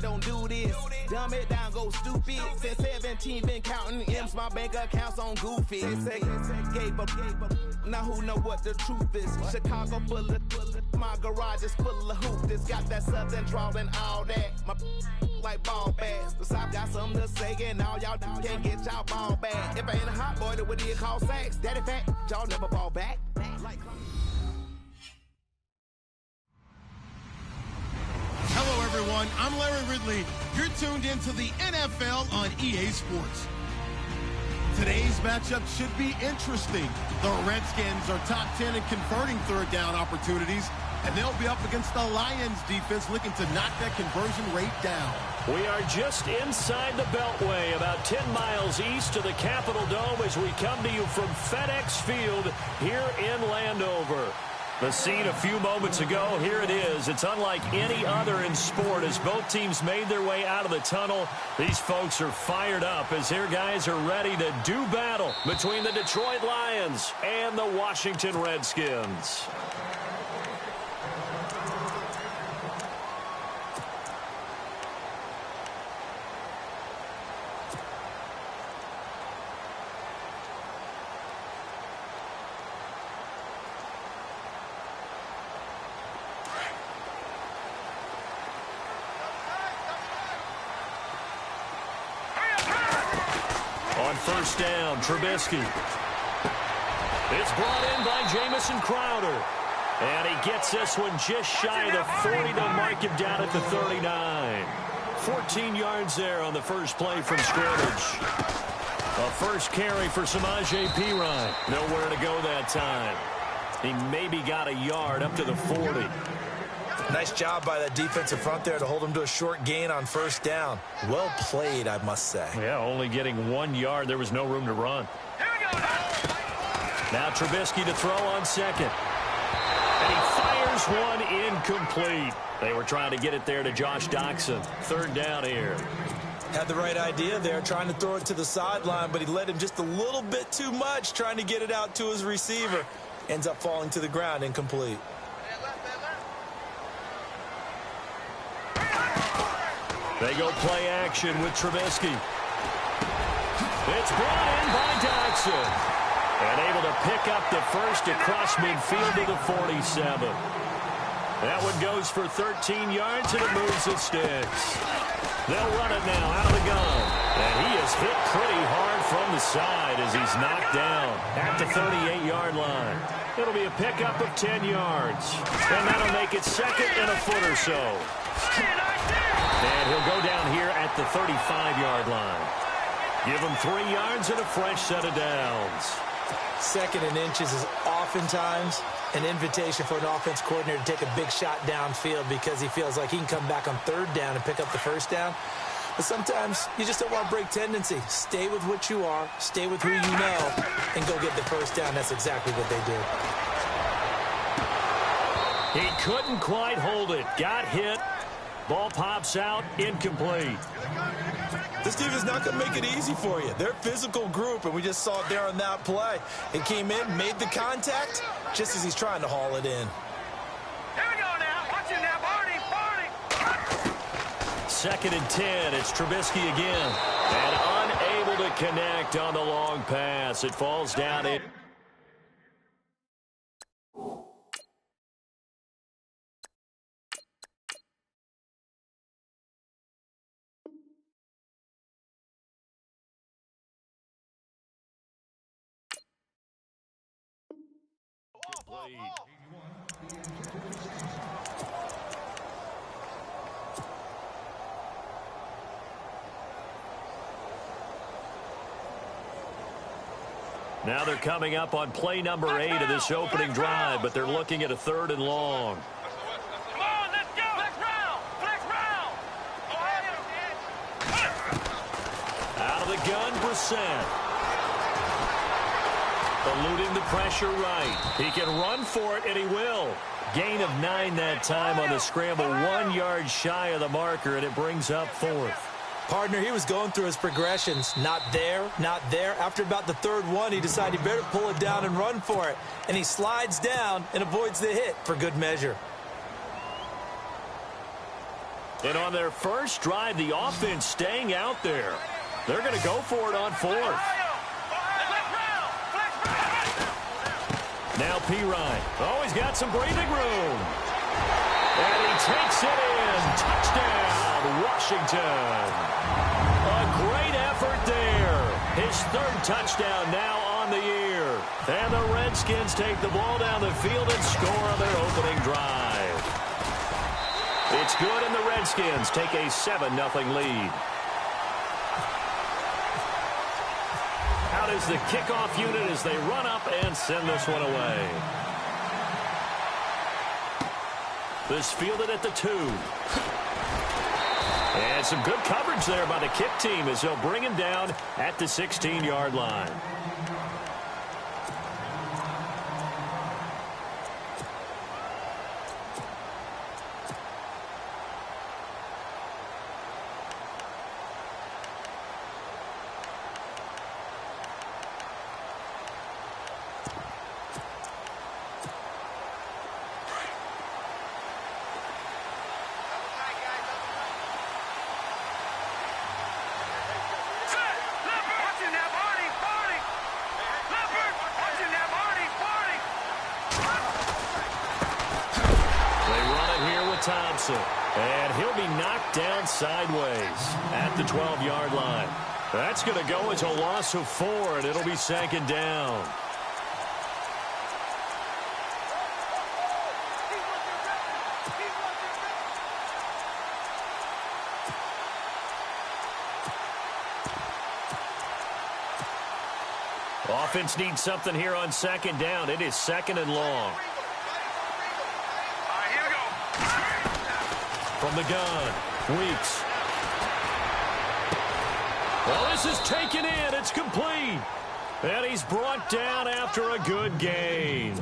don't do this. Dumb it down, go stupid. Since 17, been counting M's, my bank accounts on Goofy. They say gave up. Now who know what the truth is? Chicago full of, my garage is full of hoop. This got that southern drawl and all that. My like ball bags. The South got something to say, and now y'all can't get y'all ball back. If I ain't a hot boy, then what do you call sacks? Daddy fat, y'all never ball back. Hello, everyone. I'm Larry Ridley. You're tuned into the NFL on EA Sports. Today's matchup should be interesting. The Redskins are top 10 in converting third down opportunities, and they'll be up against the Lions defense looking to knock that conversion rate down. We are just inside the Beltway, about 10 miles east of the Capitol Dome as we come to you from FedEx Field here in Landover. The scene a few moments ago, here it is. It's unlike any other in sport as both teams made their way out of the tunnel. These folks are fired up as their guys are ready to do battle between the Detroit Lions and the Washington Redskins. First down, Trubisky. It's brought in by Jamison Crowder. And he gets this one just shy of the 40 to mark him down at the 39. 14 yards there on the first play from scrimmage. A first carry for Samaje Perine. Nowhere to go that time. He maybe got a yard up to the 40. Nice job by that defensive front there to hold him to a short gain on first down. Well played, I must say. Yeah, only getting 1 yard. There was no room to run. Now Trubisky to throw on second. And he fires one incomplete. They were trying to get it there to Josh Doxson. Third down here. Had the right idea there, trying to throw it to the sideline, but he led him just a little bit too much, trying to get it out to his receiver. Ends up falling to the ground, incomplete. They go play action with Trubisky. It's brought in by Doxson. And able to pick up the first across midfield to the 47. That one goes for 13 yards, and it moves the sticks. They'll run it now out of the gun. And he is hit pretty hard from the side as he's knocked down at the 38-yard line. It'll be a pickup of 10 yards. And that'll make it second and a foot or so. And he'll go down here at the 35-yard line. Give him 3 yards and a fresh set of downs. Second and inches is oftentimes an invitation for an offense coordinator to take a big shot downfield because he feels like he can come back on third down and pick up the first down. But sometimes you just don't want to break tendency. Stay with what you are, stay with who you know, and go get the first down. That's exactly what they did. He couldn't quite hold it. Got hit. Ball pops out, incomplete. This team is not going to make it easy for you. They're a physical group, and we just saw it there on that play. It came in, made the contact, just as he's trying to haul it in. Here we go now. Watch it now, Barney. Second and 10. It's Trubisky again. And unable to connect on the long pass. It falls down in. Now they're coming up on play number 8 of this opening drive, but they're looking at a 3rd and long. Come on, let's go. Flex round. Flex round. Out of the gun, Brissett. Eluding the pressure right. He can run for it, and he will. Gain of 9 that time on the scramble. 1 yard shy of the marker, and it brings up 4th. Partner, he was going through his progressions. Not there, not there. After about the 3rd one, he decided he better pull it down and run for it. And he slides down and avoids the hit for good measure. And on their first drive, the offense staying out there. They're going to go for it on fourth. Now Pirine. Oh, he's got some breathing room. And he takes it in. Touchdown, Washington. A great effort there. His third touchdown now on the year. And the Redskins take the ball down the field and score on their opening drive. It's good, and the Redskins take a 7-0 lead. Out is the kickoff unit as they run up and send this one away. This fielded at the 2. And some good coverage there by the kick team as they'll bring him down at the 16-yard line. And he'll be knocked down sideways at the 12-yard line. That's going to go as a loss of 4, and it'll be 2nd down. Offense needs something here on 2nd down. It is 2nd and long. From the gun, Weeks. Well, this is taken in. It's complete. And he's brought down after a good gain.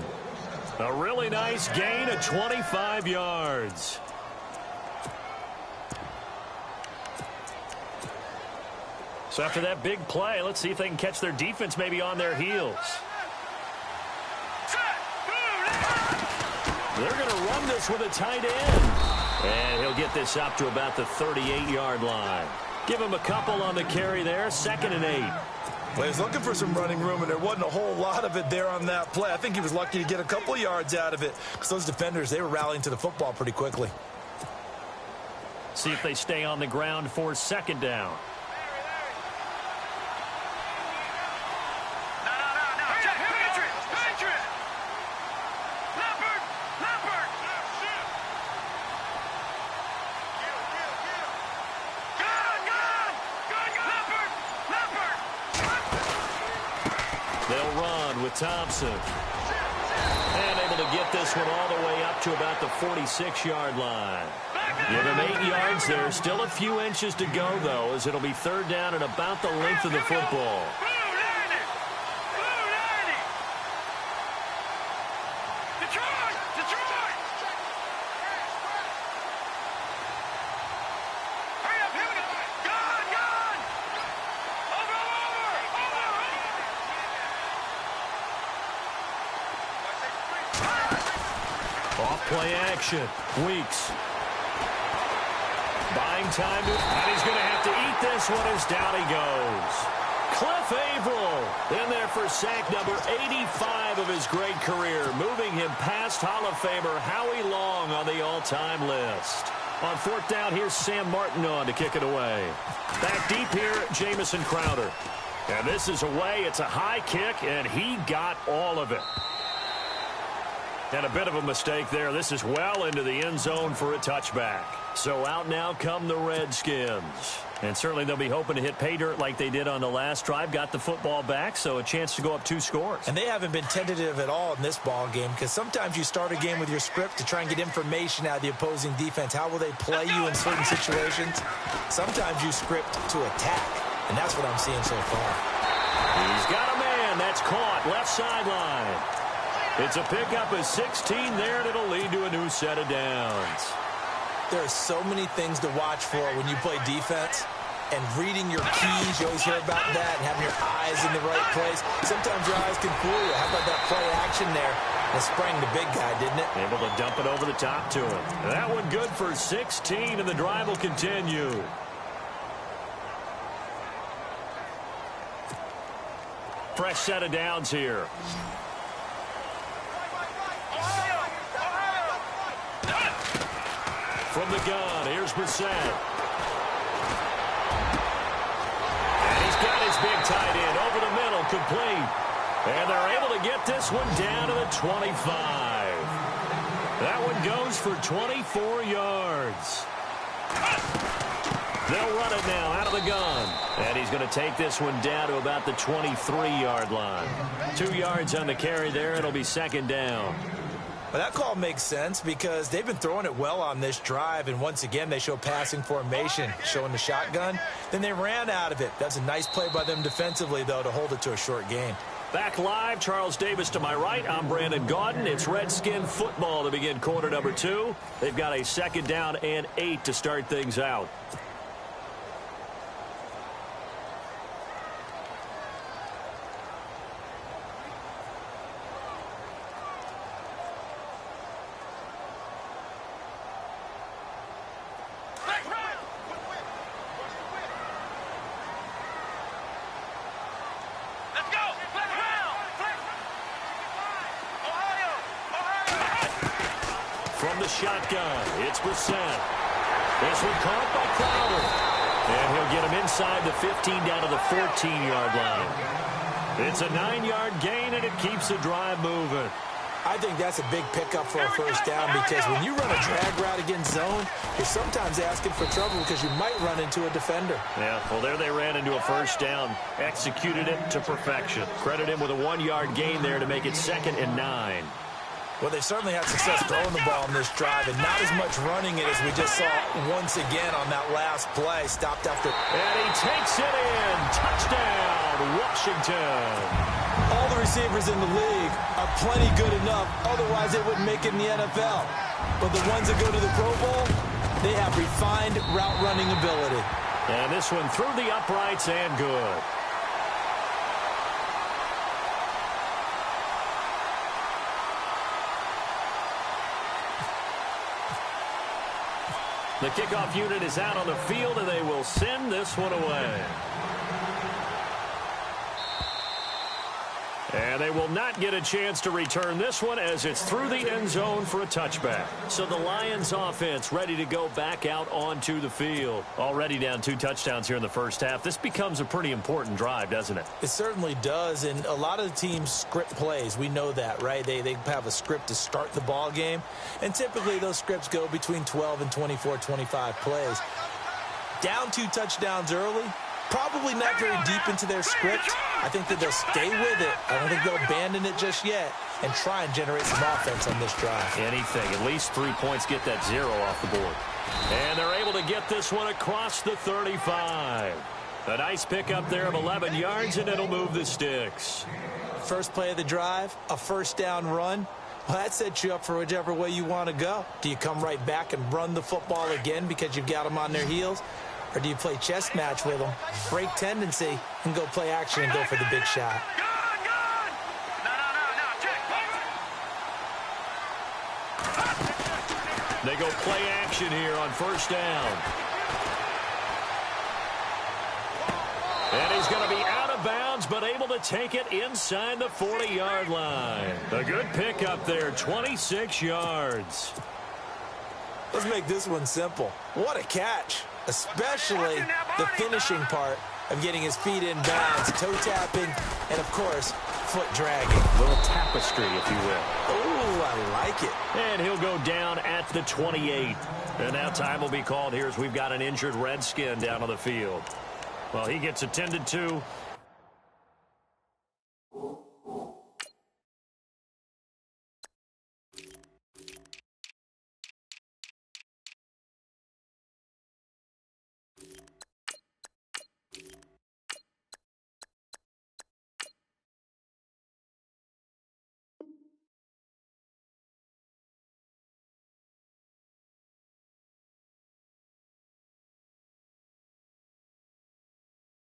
A really nice gain of 25 yards. So after that big play, let's see if they can catch their defense maybe on their heels. They're going to run this with a tight end. And he'll get this up to about the 38-yard line. Give him a couple on the carry there. 2nd and 8. Well, he was looking for some running room, and there wasn't a whole lot of it there on that play. I think he was lucky to get a couple of yards out of it because those defenders, they were rallying to the football pretty quickly. See if they stay on the ground for 2nd down. Thompson. And able to get this one all the way up to about the 46-yard line. Give him 8 yards there. Still a few inches to go, though, as it'll be 3rd down and about the length of the football. Play action. Weeks. Buying time. And he's going to have to eat this one as down he goes. Cliff Averill in there for sack number 85 of his great career, moving him past Hall of Famer Howie Long on the all-time list. On 4th down, here's Sam Martin on to kick it away. Back deep here, Jamison Crowder. And this is away. It's a high kick, and he got all of it. And a bit of a mistake there. This is well into the end zone for a touchback. So out now come the Redskins. And certainly they'll be hoping to hit pay dirt like they did on the last drive. Got the football back, so a chance to go up 2 scores. And they haven't been tentative at all in this ball game because sometimes you start a game with your script to try and get information out of the opposing defense. How will they play you in certain situations? Sometimes you script to attack, and that's what I'm seeing so far. He's got a man. That's caught. Left sideline. It's a pickup of 16 there, and it'll lead to a new set of downs. There are so many things to watch for when you play defense. And reading your keys, you always hear about that, and having your eyes in the right place. Sometimes your eyes can fool you. How about that play action there? It sprang the big guy, didn't it? Able to dump it over the top to him. That one good for 16, and the drive will continue. Fresh set of downs here. From the gun, here's Brissett. And he's got his big tight end over the middle, complete. And they're able to get this one down to the 25. That one goes for 24 yards. They'll run it now out of the gun. And he's going to take this one down to about the 23-yard line. 2 yards on the carry there. It'll be second down. Well, that call makes sense because they've been throwing it well on this drive, and once again they show passing formation, showing the shotgun. Then they ran out of it. That's a nice play by them defensively, though, to hold it to a short gain. Back live, Charles Davis to my right. I'm Brandon Gaudin. It's Redskin football to begin quarter number 2. They've got a second down and 8 to start things out. Shotgun. It's Brissett. This one caught by Crowder. And he'll get him inside the 15 down to the 14-yard line. It's a 9-yard gain, and it keeps the drive moving. I think that's a big pickup for a first down because when you run a drag route against zone, you're sometimes asking for trouble because you might run into a defender. Yeah, well, there they ran into a first down. Executed it to perfection. Credit him with a 1-yard gain there to make it 2nd and 9. Well, they certainly had success throwing the ball in this drive, and not as much running it as we just saw once again on that last play. Stopped after. And he takes it in. Touchdown, Washington. All the receivers in the league are plenty good enough. Otherwise, they wouldn't make it in the NFL. But the ones that go to the Pro Bowl, they have refined route running ability. And this one through the uprights and good. The kickoff unit is out on the field, and they will send this one away. And they will not get a chance to return this one as it's through the end zone for a touchback. So the Lions offense ready to go back out onto the field. Already down 2 touchdowns here in the first half. This becomes a pretty important drive, doesn't it? It certainly does, and a lot of the teams script plays. We know that, right? They have a script to start the ball game, and typically those scripts go between 12 and 24, 25 plays. Down 2 touchdowns early. Probably not very deep into their script. I think that they'll stay with it. I don't think they'll abandon it just yet and try and generate some offense on this drive. Anything. At least 3 points, get that 0 off the board. And they're able to get this one across the 35. A nice pickup there of 11 yards, and it'll move the sticks. First play of the drive, a first down run. Well, that sets you up for whichever way you want to go. Do you come right back and run the football again because you've got them on their heels? Or do you play chess match with them, break tendency, and go play action and go for the big shot? They go play action here on first down. And he's going to be out of bounds, but able to take it inside the 40-yard line. A good pickup there, 26 yards. Let's make this one simple. What a catch. Especially the finishing part of getting his feet in bounds, toe tapping, and, of course, foot dragging. A little tapestry, if you will. Oh, I like it. And he'll go down at the 28. And now time will be called here as we've got an injured Redskin down on the field. Well, he gets attended to.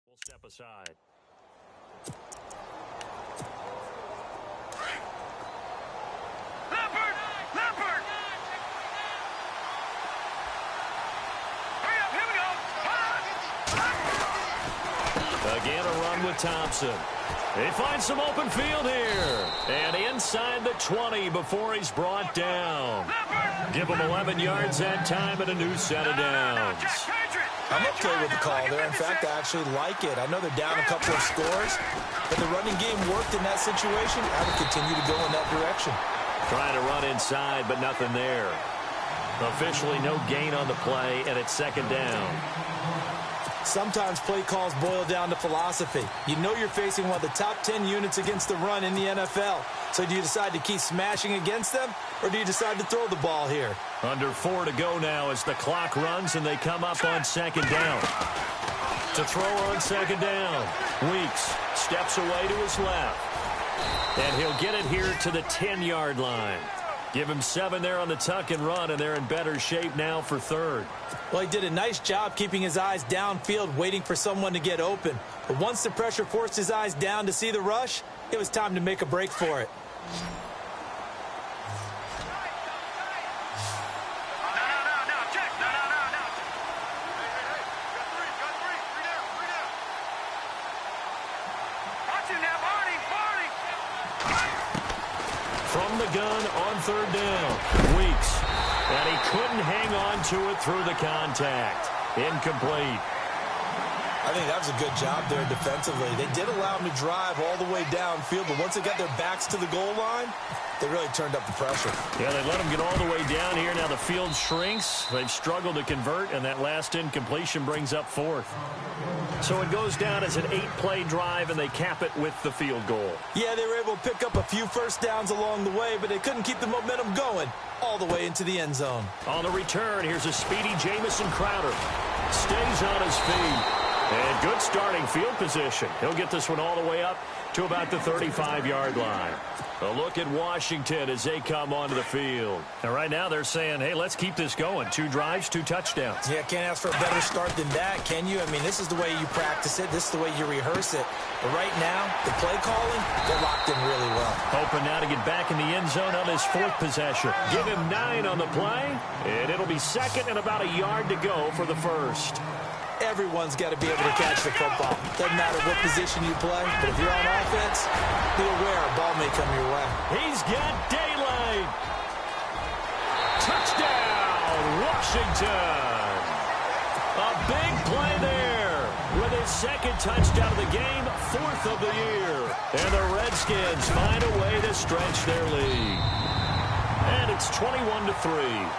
We'll step aside. Again, a run with Thompson. They find some open field here. And inside the 20 before he's brought down. Give him 11 yards that time and a new set of downs. I'm okay with the call there. In fact, I actually like it. I know they're down a couple of scores, but the running game worked in that situation. I would continue to go in that direction. Trying to run inside, but nothing there. Officially no gain on the play, and it's second down. Sometimes play calls boil down to philosophy. You know you're facing one of the top 10 units against the run in the NFL. So do you decide to keep smashing against them, or do you decide to throw the ball here? Under 4 to go now as the clock runs, and they come up on second down. To throw on second down. Weeks steps away to his left. And he'll get it here to the 10-yard line. Give him 7 there on the tuck and run, and they're in better shape now for third. Well, he did a nice job keeping his eyes downfield, waiting for someone to get open. But once the pressure forced his eyes down to see the rush, it was time to make a break for it. From the gun on third down. Weeks. And he couldn't hang on to it through the contact. Incomplete. I think that was a good job there defensively. They did allow him to drive all the way downfield, but once they got their backs to the goal line, they really turned up the pressure. Yeah, they let him get all the way down here. Now the field shrinks. They've struggled to convert, and that last incompletion brings up fourth. So it goes down as an 8-play drive, and they cap it with the field goal. Yeah, they were able to pick up a few first downs along the way, but they couldn't keep the momentum going all the way into the end zone. On the return, here's a speedy Jamison Crowder. Stays on his feet. And good starting field position. He'll get this one all the way up to about the 35-yard line. A look at Washington as they come onto the field. And right now they're saying, hey, let's keep this going. 2 drives, 2 touchdowns. Yeah, can't ask for a better start than that, can you? I mean, this is the way you practice it. This is the way you rehearse it. But right now, the play calling, they're locked in really well. Hoping now to get back in the end zone on his 4th possession. Give him 9 on the play, and it'll be second and about a yard to go for the first. Everyone's got to be able to catch the football. Doesn't matter what position you play, but if you're on offense, be aware a ball may come your way. He's got daylight. Touchdown, Washington. A big play there with his 2nd touchdown of the game, 4th of the year. And the Redskins find a way to stretch their lead. And it's 21-3.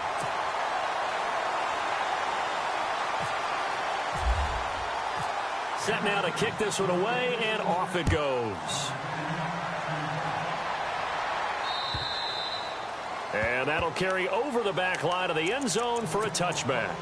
Set now to kick this one away, and off it goes. And that'll carry over the back line of the end zone for a touchback.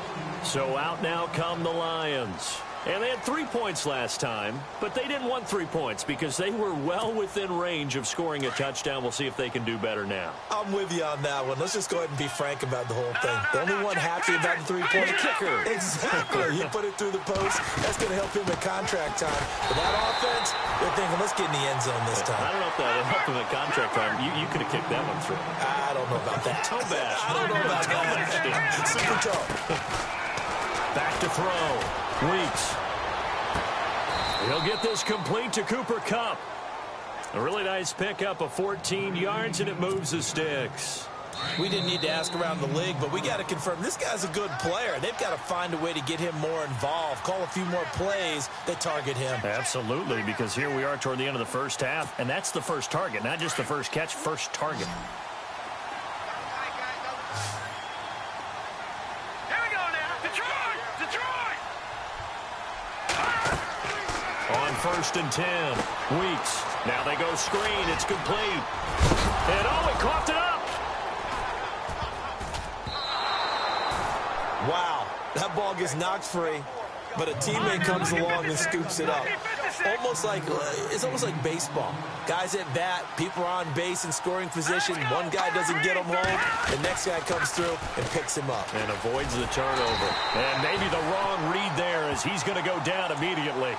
So out now come the Lions. And they had 3 points last time, but they didn't want 3 points because they were well within range of scoring a touchdown. We'll see if they can do better now. I'm with you on that one. Let's just go ahead and be frank about the whole thing. The only one happy about the 3-point kicker. Exactly. He put it through the post. That's going to help him at contract time. But that offense, they're thinking, let's get in the end zone this time. I don't know if that would help him at contract time. You could have kicked that one through. I don't know about that. Toe bash. I don't know about that. Super toe. Back to throw. Weeks. He'll get this complete to Cooper Kupp. A really nice pickup of 14 yards, and it moves the sticks. We didn't need to ask around the league, but we got to confirm this guy's a good player. They've got to find a way to get him more involved, call a few more plays that target him. Absolutely, because here we are toward the end of the first half, and that's the first target, not just the first catch, first target. Here we go now. Detroit! Detroit! On 1st and 10, Weeks. Now they go screen. It's complete. And oh, he coughed it up. Wow, that ball gets knocked free, but a teammate comes along and scoops it up. It's almost like baseball. Guys at bat, people are on base in scoring position. One guy doesn't get him home, the next guy comes through and picks him up. And avoids the turnover. And maybe the wrong read there as he's going to go down immediately.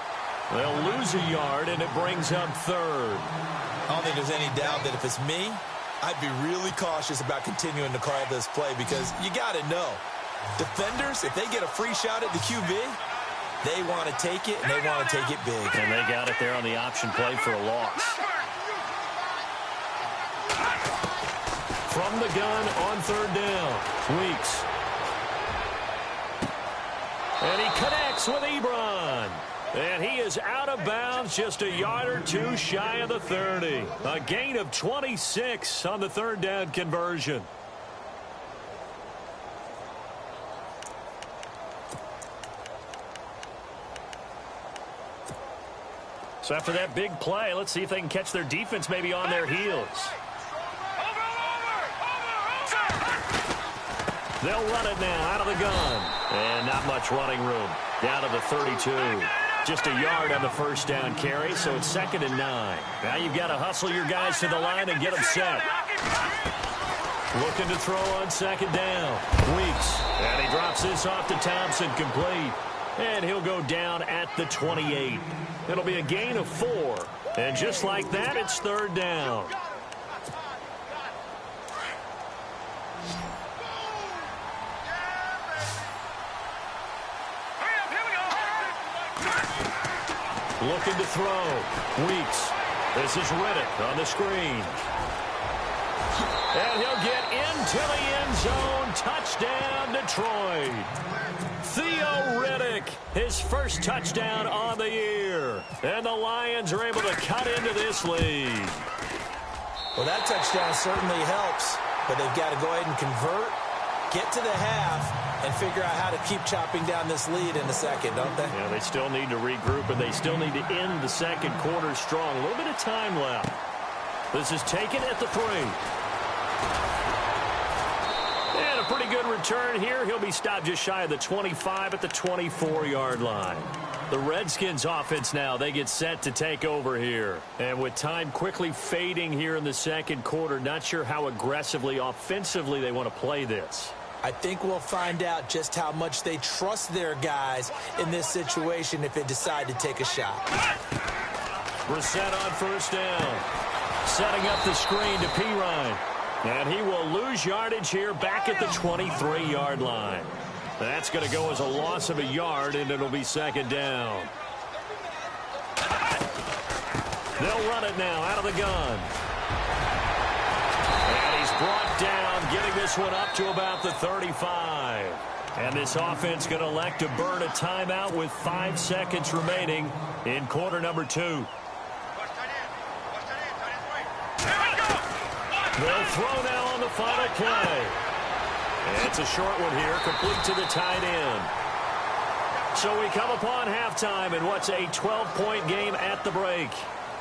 They'll lose a yard, and it brings up 3rd. I don't think there's any doubt that if it's me, I'd be really cautious about continuing to call this play because you got to know. Defenders, if they get a free shot at the QB, They want to take it, and they want to take it big. And they got it there on the option play for a loss. From the gun on third down, Weeks. And he connects with Ebron. And he is out of bounds, just a yard or two shy of the 30. A gain of 26 on the third down conversion. So after that big play, let's see if they can catch their defense maybe on their heels. They'll run it now out of the gun. And not much running room. Down to the 32. Just a yard on the first down carry, so it's 2nd and 9. Now you've got to hustle your guys to the line and get them set. Looking to throw on 2nd down. Weeks. And he drops this off to Thompson, complete. And he'll go down at the 28. It'll be a gain of 4. And just like that, it's 3rd down. Looking to throw. Weeks. This is Riddick on the screen. And he'll get into the end zone. Touchdown, Detroit. Theo Riddick, his first touchdown on the year. And the Lions are able to cut into this lead. Well, that touchdown certainly helps, but they've got to go ahead and convert, get to the half, and figure out how to keep chopping down this lead in the second, don't they? Yeah, they still need to regroup, and they still need to end the second quarter strong. A little bit of time left. This is taken at the 3. And a pretty good return here. He'll be stopped just shy of the 25 at the 24-yard line. The Redskins offense now, they get set to take over here. And with time quickly fading here in the second quarter, not sure how aggressively, offensively they want to play this. I think we'll find out just how much they trust their guys in this situation if they decide to take a shot. Brissett on first down. Setting up the screen to Pirine. And he will lose yardage here back at the 23-yard line. That's going to go as a loss of a yard, and it'll be 2nd down. They'll run it now out of the gun. And he's brought down, getting this one up to about the 35. And this offense going to elect to burn a timeout with 5 seconds remaining in quarter number 2. They'll throw now on the final play. And it's a short one here, complete to the tight end. So we come upon halftime in what's a 12-point game at the break.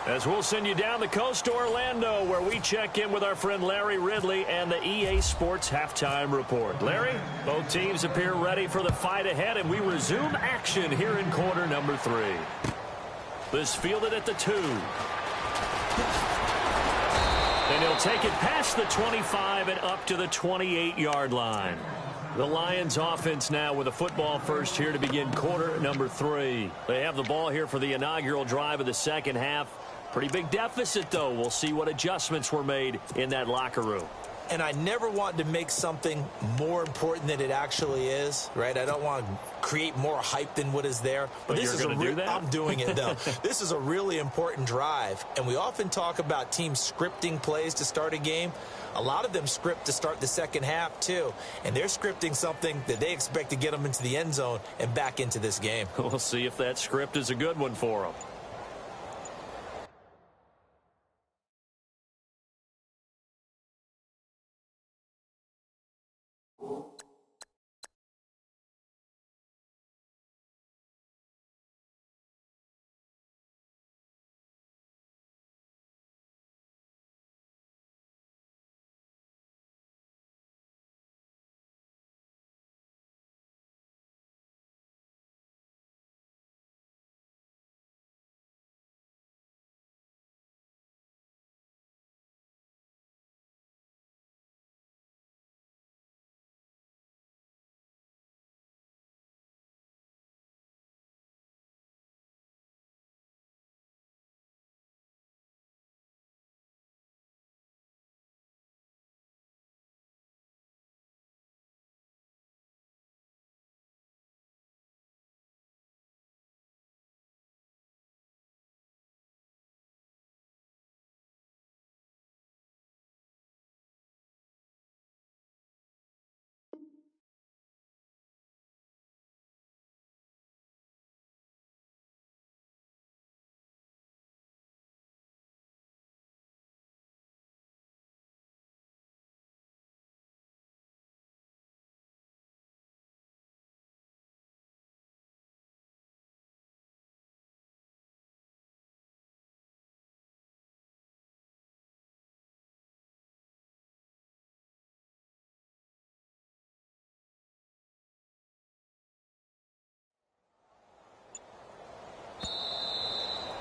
As we'll send you down the coast to Orlando, where we check in with our friend Larry Ridley and the EA Sports Halftime Report. Larry, both teams appear ready for the fight ahead, and we resume action here in quarter number 3. This fielded at the 2. And he'll take it past the 25 and up to the 28-yard line. The Lions offense now with a football first here to begin quarter number 3. They have the ball here for the inaugural drive of the second half. Pretty big deficit, though. We'll see what adjustments were made in that locker room. And I never want to make something more important than it actually is, right? I don't want to create more hype than what is there. But this you're is going to do that? I'm doing it, though. This is a really important drive. And we often talk about teams scripting plays to start a game. A lot of them script to start the second half, too. And they're scripting something that they expect to get them into the end zone and back into this game. We'll see if that script is a good one for them.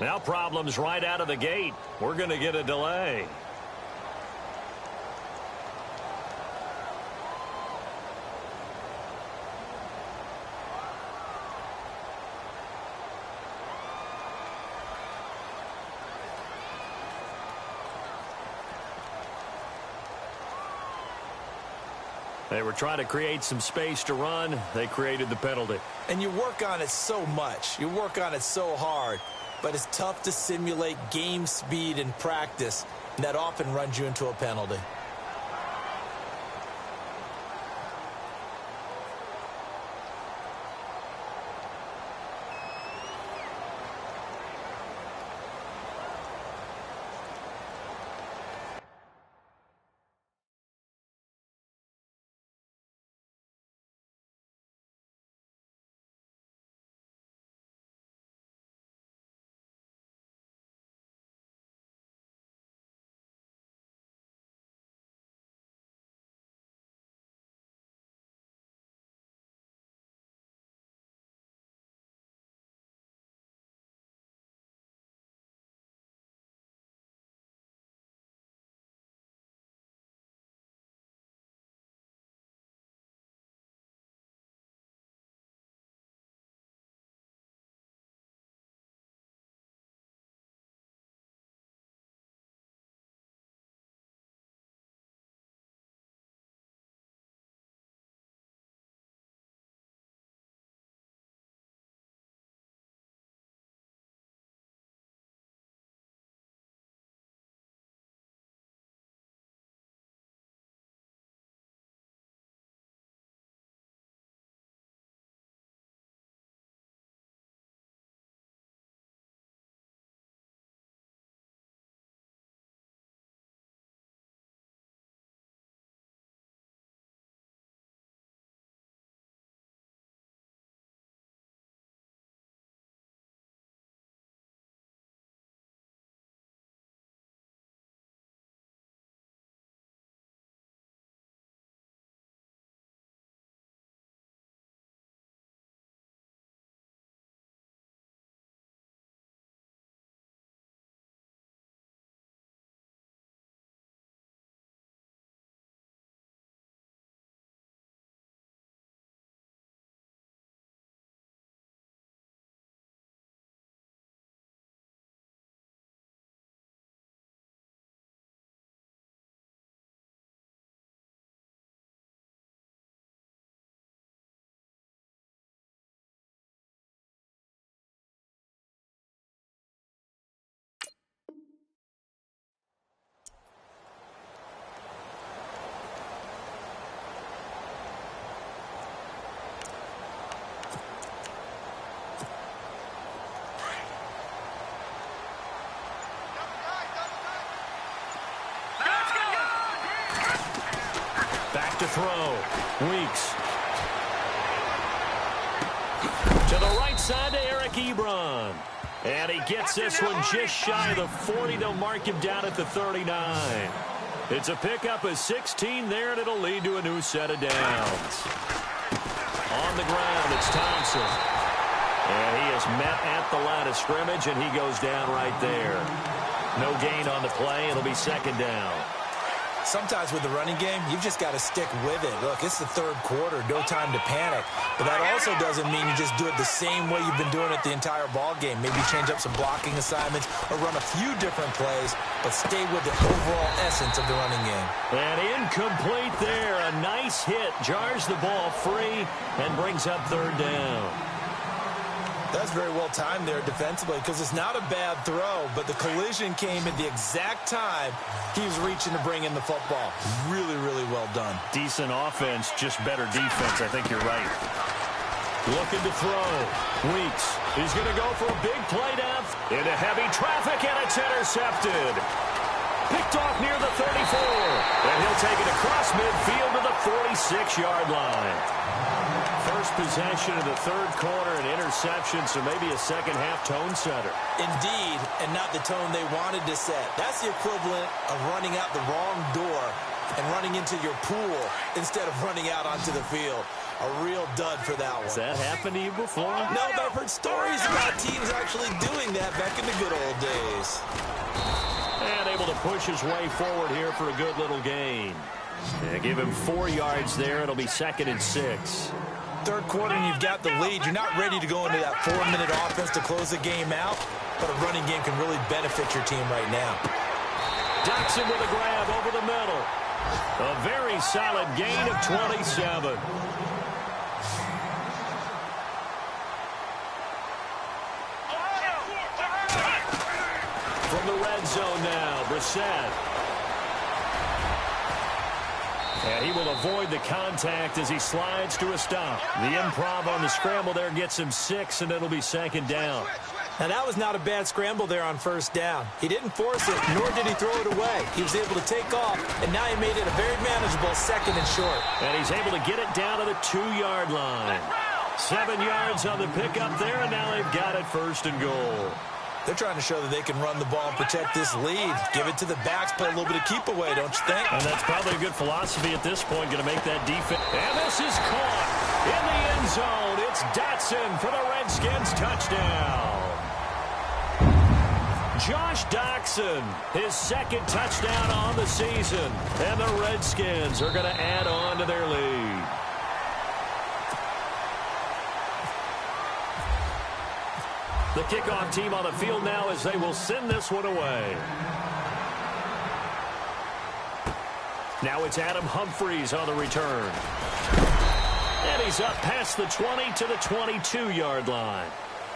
Now problems right out of the gate. We're going to get a delay. They were trying to create some space to run. They created the penalty. And you work on it so much. You work on it so hard. But it's tough to simulate game speed in practice. And that often runs you into a penalty. Back to throw. Weeks. To the right side to Eric Ebron. And he gets this one just shy of the 40. They'll mark him down at the 39. It's a pickup of 16 there, and it'll lead to a new set of downs. On the ground, it's Thompson. And he is met at the line of scrimmage, and he goes down right there. No gain on the play. It'll be second down. Sometimes with the running game, you've just got to stick with it. Look, it's the third quarter, no time to panic. But that also doesn't mean you just do it the same way you've been doing it the entire ball game. Maybe change up some blocking assignments or run a few different plays, but stay with the overall essence of the running game. And incomplete there. A nice hit. Jars the ball free and brings up third down. That's very well timed there defensively because it's not a bad throw, but the collision came at the exact time he was reaching to bring in the football. Really, really well done. Decent offense, just better defense. I think you're right. Looking to throw. Weeks. He's going to go for a big play down into heavy traffic, and it's intercepted. Picked off near the 34. And he'll take it across midfield to the 46-yard line. First possession of the third quarter, an interception, so maybe a second-half tone setter. Indeed, and not the tone they wanted to set. That's the equivalent of running out the wrong door and running into your pool instead of running out onto the field. A real dud for that one. Has that happened to you before? No, but I've heard stories about teams actually doing that back in the good old days. And able to push his way forward here for a good little gain. Yeah, give him 4 yards there. It'll be 2nd and 6. Third quarter and you've got the lead. You're not ready to go into that 4-minute offense to close the game out, but a running game can really benefit your team right now. Jackson with a grab over the middle. A very solid gain of 27. From the red zone now, Brissett. And he will avoid the contact as he slides to a stop. The improv on the scramble there gets him 6, and it'll be 2nd down. Now, that was not a bad scramble there on 1st down. He didn't force it, nor did he throw it away. He was able to take off, and now he made it a very manageable 2nd and short. And he's able to get it down to the 2-yard line. 7 yards on the pickup there, and now they've got it 1st and goal. They're trying to show that they can run the ball and protect this lead. Give it to the backs, play a little bit of keep away, don't you think? And that's probably a good philosophy at this point, going to make that defense. And this is caught in the end zone. It's Dotson for the Redskins touchdown. Josh Doctson, his 2nd touchdown on the season. And the Redskins are going to add on to their lead. The kickoff team on the field now as they will send this one away. Now it's Adam Humphries on the return. And he's up past the 20 to the 22-yard line.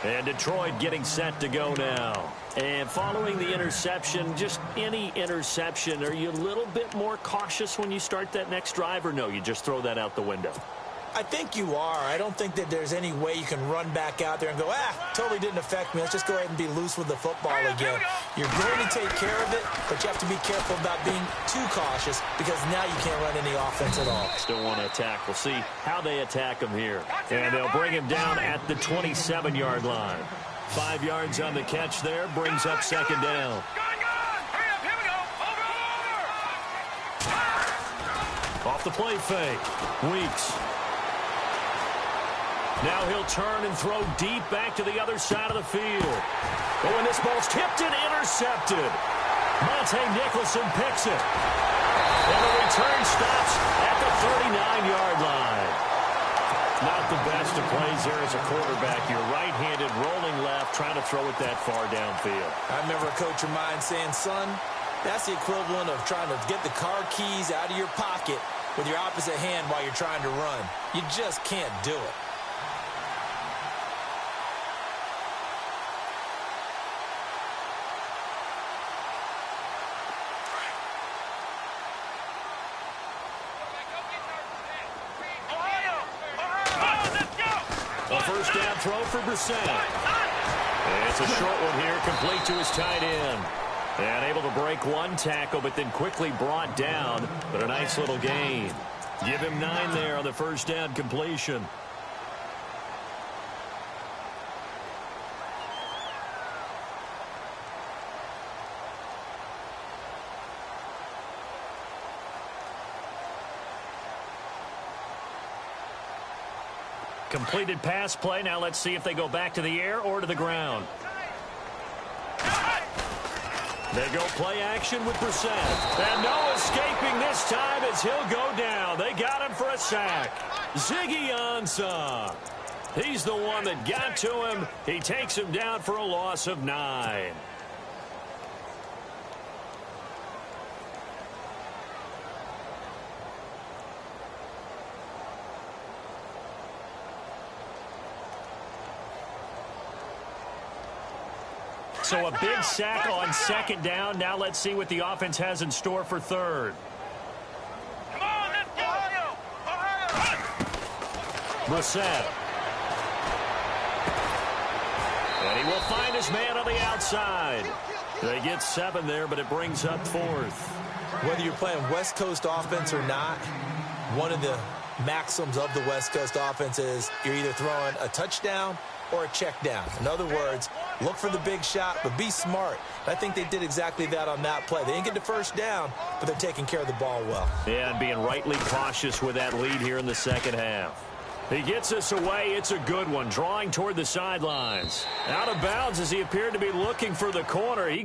And Detroit getting set to go now. And following the interception, just any interception, are you a little bit more cautious when you start that next drive, or no, you just throw that out the window? I think you are. I don't think that there's any way you can run back out there and go, totally didn't affect me. Let's just go ahead and be loose with the football again. You're going to take care of it, but you have to be careful about being too cautious because now you can't run any offense at all. Still want to attack. We'll see how they attack him here. And they'll bring him down at the 27-yard line. 5 yards on the catch there, brings up 2nd down. Off the play fake. Weeks. Now he'll turn and throw deep back to the other side of the field. Oh, and this ball's tipped and intercepted. Monte Nicholson picks it. And the return stops at the 39-yard line. Not the best of plays there as a quarterback. You're right-handed, rolling left, trying to throw it that far downfield. I remember a coach of mine saying, son, that's the equivalent of trying to get the car keys out of your pocket with your opposite hand while you're trying to run. You just can't do it. First down throw for Brissett. And it's a short one here, complete to his tight end. And able to break one tackle, but then quickly brought down. But a nice little gain. Give him 9 there on the first down completion. Completed pass play. Now let's see if they go back to the air or to the ground. They go play action with Brissett. And no escaping this time as he'll go down. They got him for a sack. Ziggy Ansah. He's the one that got to him. He takes him down for a loss of 9. So a big sack on 2nd down. Now let's see what the offense has in store for 3rd. Come on, let's go! Brissett. And he will find his man on the outside. They get 7 there, but it brings up 4th. Whether you're playing West Coast offense or not, one of the maxims of the West Coast offense is you're either throwing a touchdown or a check down. In other words, look for the big shot, but be smart. I think they did exactly that on that play. They didn't get the first down, but they're taking care of the ball well. Yeah, and being rightly cautious with that lead here in the second half. He gets us away. It's a good one. Drawing toward the sidelines. Out of bounds as he appeared to be looking for the corner.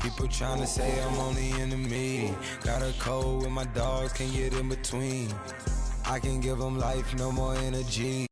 People tryna say I'm only in the meeting. Got a code with my dogs, can't get in between. I can give them life, no more energy.